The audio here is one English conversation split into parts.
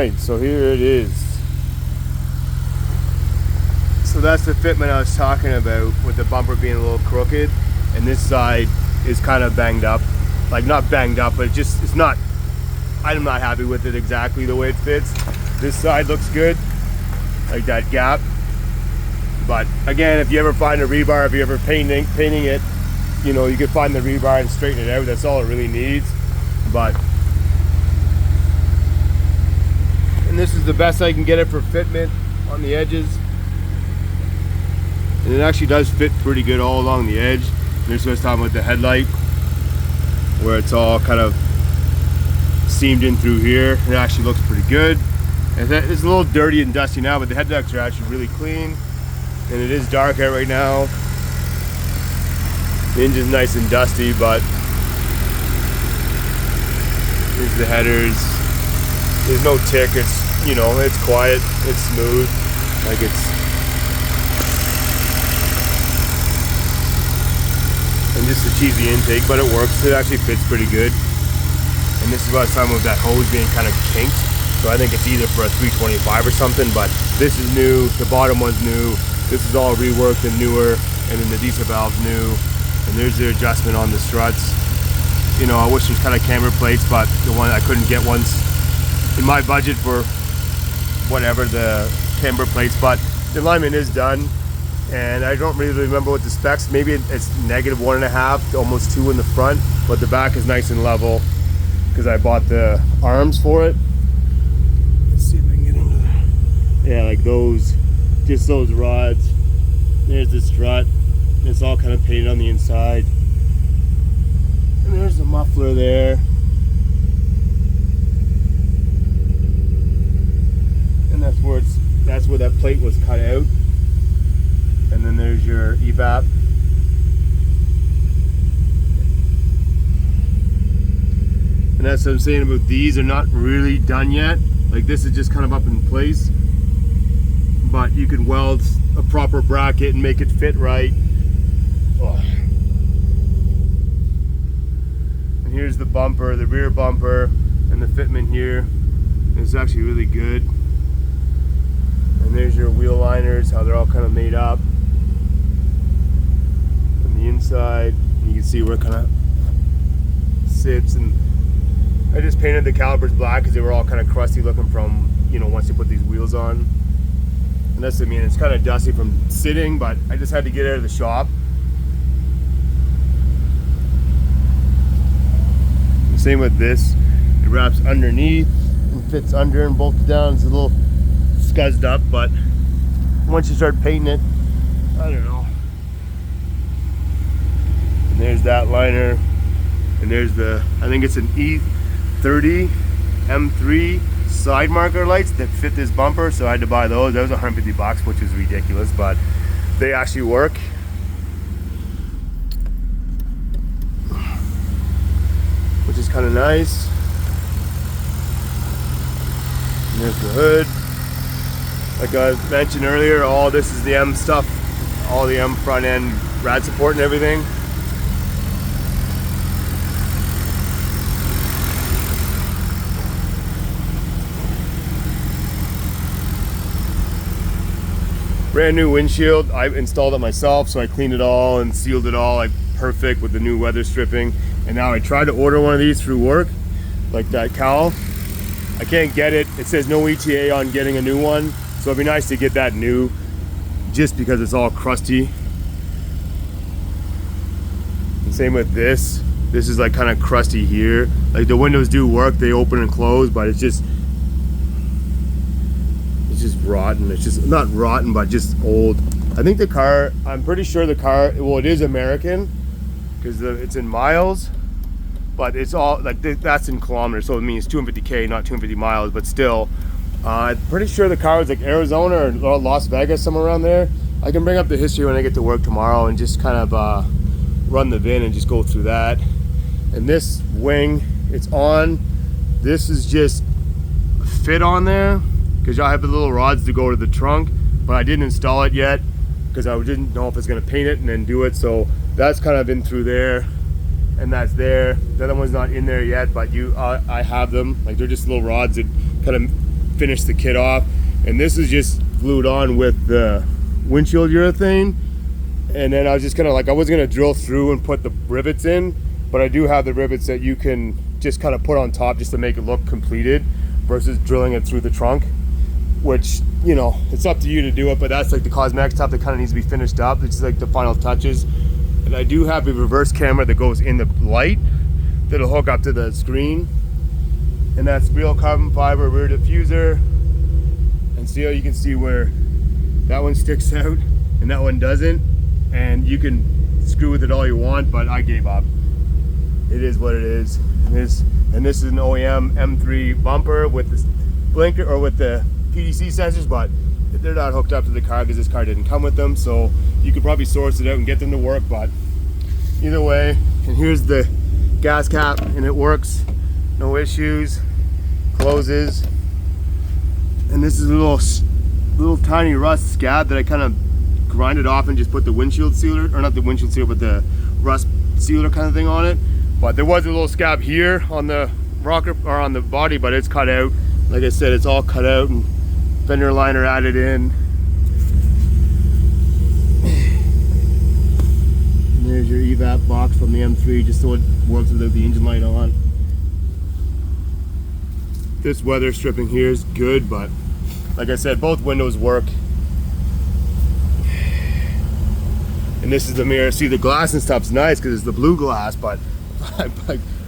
right, so here it is. So that's the fitment I was talking about, with the bumper being a little crooked, and this side is kind of banged up. Like, not banged up, but it's not, I'm not happy with it exactly the way it fits. This side looks good, like that gap. But again, if you ever find a rebar, if you're ever painting it, you know, you can find the rebar and straighten it out. That's all it really needs. But, and this is the best I can get it for fitment on the edges. And it actually does fit pretty good all along the edge. There's what I was talking about the headlight, where it's all kind of seamed in through here. It actually looks pretty good. And it's a little dirty and dusty now, but the headlights are actually really clean. And it is dark out right now. The engine's nice and dusty, but here's the headers. There's no tick. It's, you know, it's quiet. It's smooth. Like and just a cheesy intake, but it works. It actually fits pretty good. And this is what I was talking about, that hose being kind of kinked. So I think it's either for a 325 or something, but this is new. The bottom one's new. This is all reworked and newer, and then the diesel valve's new. And there's the adjustment on the struts. You know, I wish there's kind of camber plates, but the one I couldn't get ones in my budget for whatever the camber plates, but the alignment is done. And I don't really remember what the specs, maybe it's -1.5 to almost 2 in the front, but the back is nice and level because I bought the arms for it. Let's see if I can get into there. Yeah, like those, just those rods. There's the strut. It's all kind of painted on the inside. And there's the muffler there. And that's where that plate was cut out. And then there's your evap. And that's what I'm saying about these, are not really done yet. Like, this is just kind of up in place, but you can weld a proper bracket and make it fit right. Oh. And here's the bumper, the rear bumper, and the fitment here is actually really good. And there's your wheel liners, how they're all kind of made up. On the inside, you can see where it kind of sits. And I just painted the calipers black because they were all kind of crusty looking from, you know, once you put these wheels on. And that's, I mean, it's kind of dusty from sitting, but I just had to get out of the shop. And same with this. It wraps underneath and fits under and bolted down. It's a little scuzzed up, but once you start painting it, I don't know. And there's that liner. And there's the, I think it's an E30 M3 side marker lights that fit this bumper, so I had to buy those. That was $150, which is ridiculous, but they actually work. Which is kind of nice. And there's the hood. Like I mentioned earlier, all this is the M stuff, all the M front end rad support and everything. Brand new windshield. I installed it myself, so I cleaned it all and sealed it all like perfect with the new weather stripping. And now I tried to order one of these through work, like that cowl. I can't get it. It says no ETA on getting a new one, so it'd be nice to get that new, just because it's all crusty. And same with this. This is like kind of crusty here. Like the windows do work, they open and close, but it's just rotten. It's just not rotten, but just old. I think the car, I'm pretty sure the car, well, it is American because it's in miles, but it's all like that's in kilometers, so it means 250k, not 250 miles, but still. I'm pretty sure the car was like Arizona or Las Vegas, somewhere around there. I can bring up the history when I get to work tomorrow and just kind of run the VIN and just go through that. And this wing, it's on. This is just fit on there because I have the little rods to go to the trunk, but I didn't install it yet because I didn't know if it's going to paint it and then do it. So that's kind of in through there, and that's there. The other one's not in there yet, but I have them. Like, they're just little rods that kind of finish the kit off. And this is just glued on with the windshield urethane. And then I was just gonna, like, I was gonna drill through and put the rivets in, but I do have the rivets that you can just kind of put on top just to make it look completed versus drilling it through the trunk, which, you know, it's up to you to do it, but that's like the cosmetic stuff that kind of needs to be finished up. It's like the final touches. And I do have a reverse camera that goes in the light that'll hook up to the screen. And that's real carbon fiber rear diffuser. And see how you can see where that one sticks out and that one doesn't. And you can screw with it all you want, but I gave up. It is what it is. And this is an OEM M3 bumper with this blinker, or with the PDC sensors, but they're not hooked up to the car because this car didn't come with them. So you could probably source it out and get them to work, but either way. And here's the gas cap, and it works, no issues, closes. And this is a little tiny rust scab that I kind of grinded off and just put the windshield sealer, or not the windshield sealer, but the rust sealer kind of thing on it. But there was a little scab here on the rocker, or on the body, but it's cut out. Like I said, it's all cut out and fender liner added in. And there's your evap box from the M3, just so it works without the engine light on. This weather stripping here is good, but like I said, both windows work. And this is the mirror. See, the glass and stuff's nice because it's the blue glass, but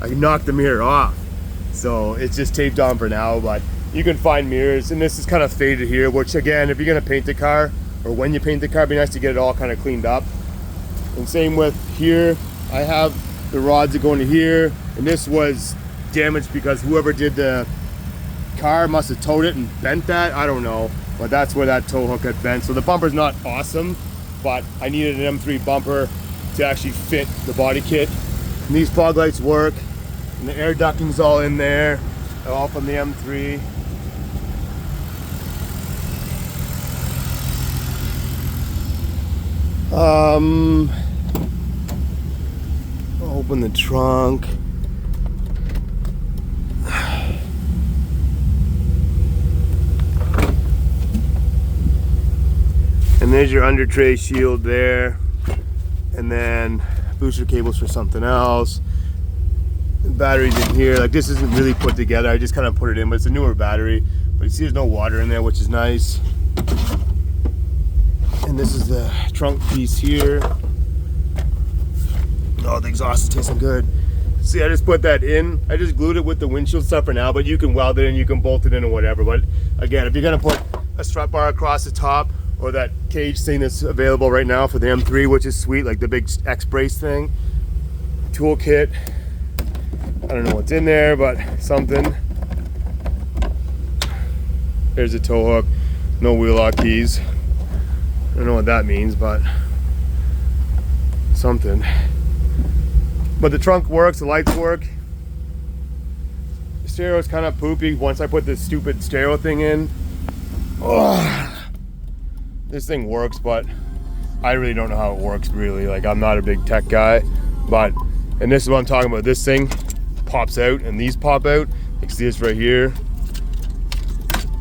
I knocked the mirror off. So it's just taped on for now, but you can find mirrors, and this is kind of faded here, which again, if you're gonna paint the car, or when you paint the car, it'd be nice to get it all kind of cleaned up. And same with here, I have the rods that go into here, and this was damaged because whoever did the car must have towed it and bent that, I don't know, but that's where that tow hook got bent. So the bumper's not awesome, but I needed an M3 bumper to actually fit the body kit. And these fog lights work, and the air ducting's all in there, all from the M3. Open the trunk. And there's your under tray shield there. And then booster cables for something else. The battery's in here. Like, this isn't really put together. I just kind of put it in, but it's a newer battery. But you see there's no water in there, which is nice. And this is the trunk piece here. Oh, the exhaust is tasting good. See, I just put that in. I just glued it with the windshield stuff for now, but you can weld it in, you can bolt it in or whatever. But again, if you're gonna put a strut bar across the top, or that cage thing that's available right now for the M3, which is sweet, like the big X-brace thing. Toolkit. I don't know what's in there, but something. There's a tow hook. No wheel lock keys. I don't know what that means, but something. But the trunk works, the lights work. The stereo is kind of poopy once I put this stupid stereo thing in. Oh, this thing works, but I really don't know how it works, really. Like, I'm not a big tech guy, but, and this is what I'm talking about. This thing pops out, and these pop out. You see this right here,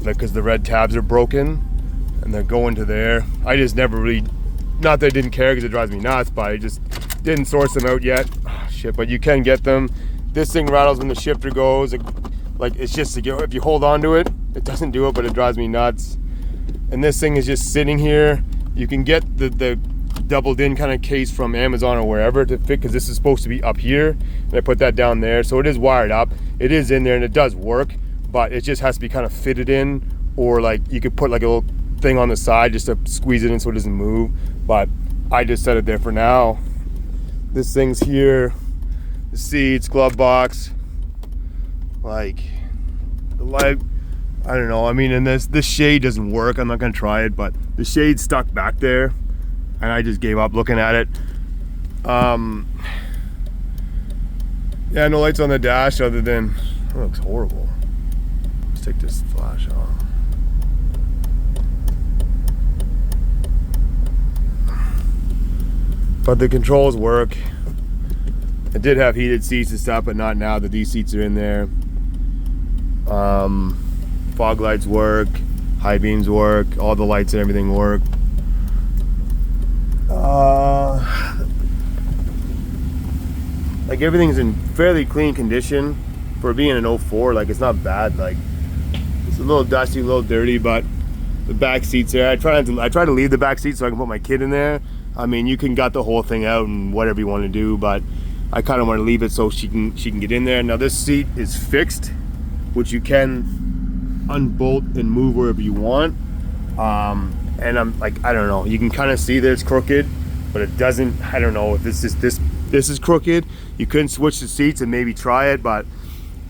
like, because the red tabs are broken, and they're going to there. I just never really, not that I didn't care because it drives me nuts, but I just didn't source them out yet. Oh, shit, but you can get them. This thing rattles when the shifter goes. Like, it's just, if you hold on to it, it doesn't do it, but it drives me nuts. And this thing is just sitting here. You can get the doubled in kind of case from Amazon or wherever to fit, because this is supposed to be up here, and I put that down there. So it is wired up, it is in there, and it does work, but it just has to be kind of fitted in, or like you could put like a little thing on the side just to squeeze it in so it doesn't move. But I just set it there for now. This thing's here, the seats, glove box, like the light, I don't know. I mean, and this shade doesn't work. I'm not gonna try it, but the shade's stuck back there, and I just gave up looking at it. Yeah, no lights on the dash other than, it looks horrible. Let's take this flash off. But the controls work. It did have heated seats and stuff, but not now that these seats are in there. Fog lights work, high beams work, all the lights and everything work. Like everything's in fairly clean condition for being an 04. Like it's not bad. Like it's a little dusty, a little dirty, but the back seats there. I try to leave the back seat so I can put my kid in there. I mean, you can gut the whole thing out and whatever you want to do, but I kind of want to leave it so she can get in there. Now this seat is fixed, which you can unbolt and move wherever you want. And I'm like, I don't know. You can kind of see that it's crooked, but it doesn't. I don't know if this is crooked. You couldn't switch the seats and maybe try it, but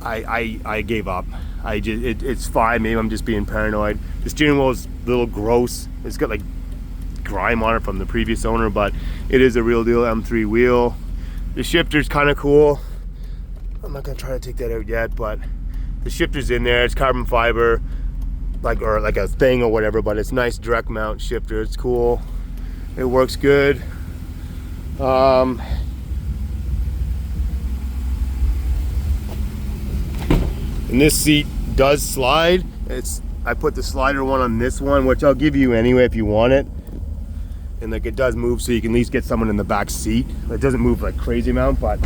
I gave up. It's fine. Maybe I'm just being paranoid. The steering wheel is a little gross. It's got like grime on it from the previous owner, but it is a real deal M3 wheel. The shifter's kind of cool. I'm not gonna try to take that out yet, but the shifter's in there. It's carbon fiber, like a thing or whatever, but it's nice direct mount shifter. It's cool. It works good. And this seat does slide. I put the slider one on this one, which I'll give you anyway if you want it. And like it does move, so you can at least get someone in the back seat. It doesn't move like crazy amount, but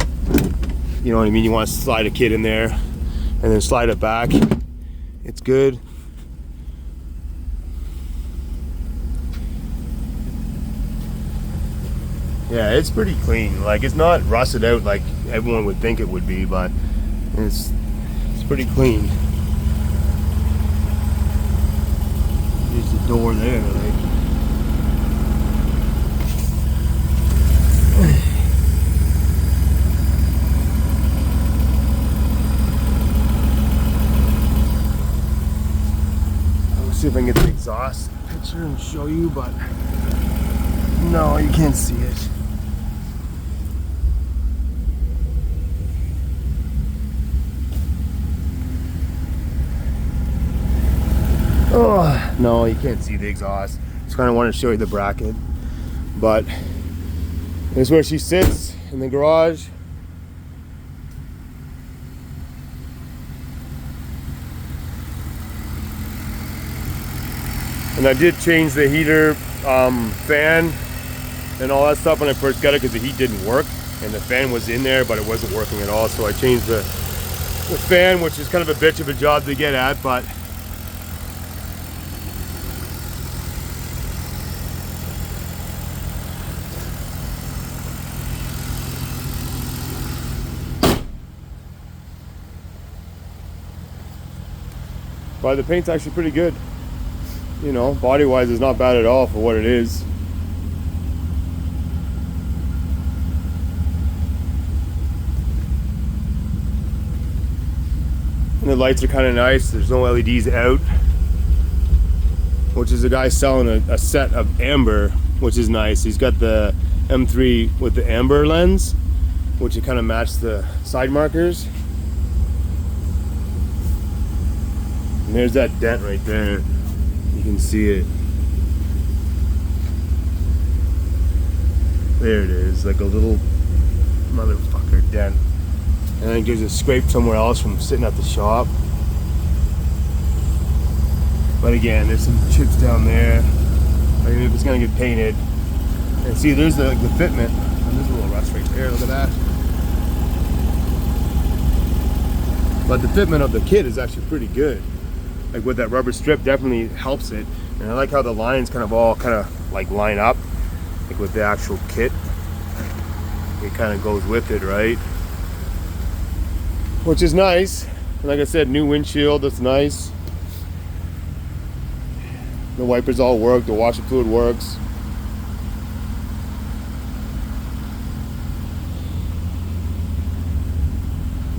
you know what I mean. You want to slide a kid in there, and then slide it back. It's good. Yeah, it's pretty clean. Like it's not rusted out like everyone would think it would be, but it's pretty clean. There's the door there, like. I'll see if I can get the exhaust picture and show you, but no, you can't see it. Oh, no, you can't see the exhaust. Just kind of want to show you the bracket. But this is where she sits in the garage. And I did change the heater, fan, and all that stuff when I first got it because the heat didn't work. And the fan was in there, but it wasn't working at all. So I changed the fan, which is kind of a bitch of a job to get at, but the paint's actually pretty good. You know, body wise it's not bad at all for what it is. And the lights are kind of nice. There's no LEDs out, which is a guy selling a set of amber, which is nice. He's got the M3 with the amber lens, which it kind of matched the side markers. And there's that dent right there. You can see it. There it is, like a little motherfucker dent. And I think there's a scrape somewhere else from sitting at the shop. But again, there's some chips down there. I mean, if it's gonna get painted. And see, there's the fitment. And there's a little rust right there, look at that. But the fitment of the kit is actually pretty good. Like with that rubber strip definitely helps it. And I like how the lines kind of all like line up, like with the actual kit. It kind of goes with it, right? Which is nice. And like I said, new windshield, that's nice. The wipers all work, the washer fluid works.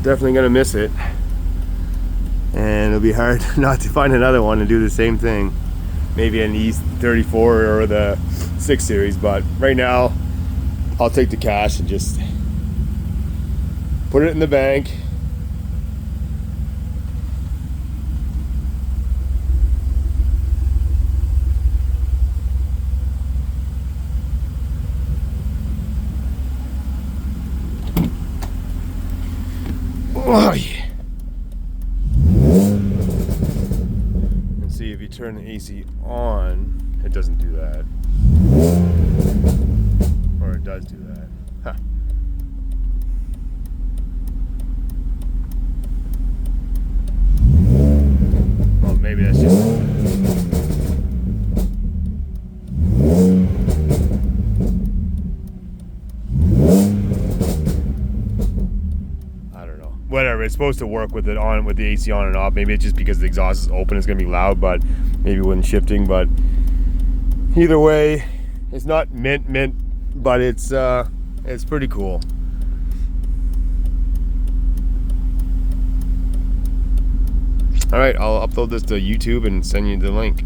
Definitely gonna miss it. And it'll be hard not to find another one and do the same thing. Maybe an E34 or the 6 Series, but right now I'll take the cash and just put it in the bank. Oh yeah. turn the AC on, it doesn't do that. Or it does do that. Huh. Well, maybe that's just... I don't know. Whatever, it's supposed to work with it on, with the AC on and off. Maybe it's just because the exhaust is open, it's gonna be loud, but maybe when shifting. But either way, it's not mint, but it's pretty cool. All right, I'll upload this to YouTube and send you the link.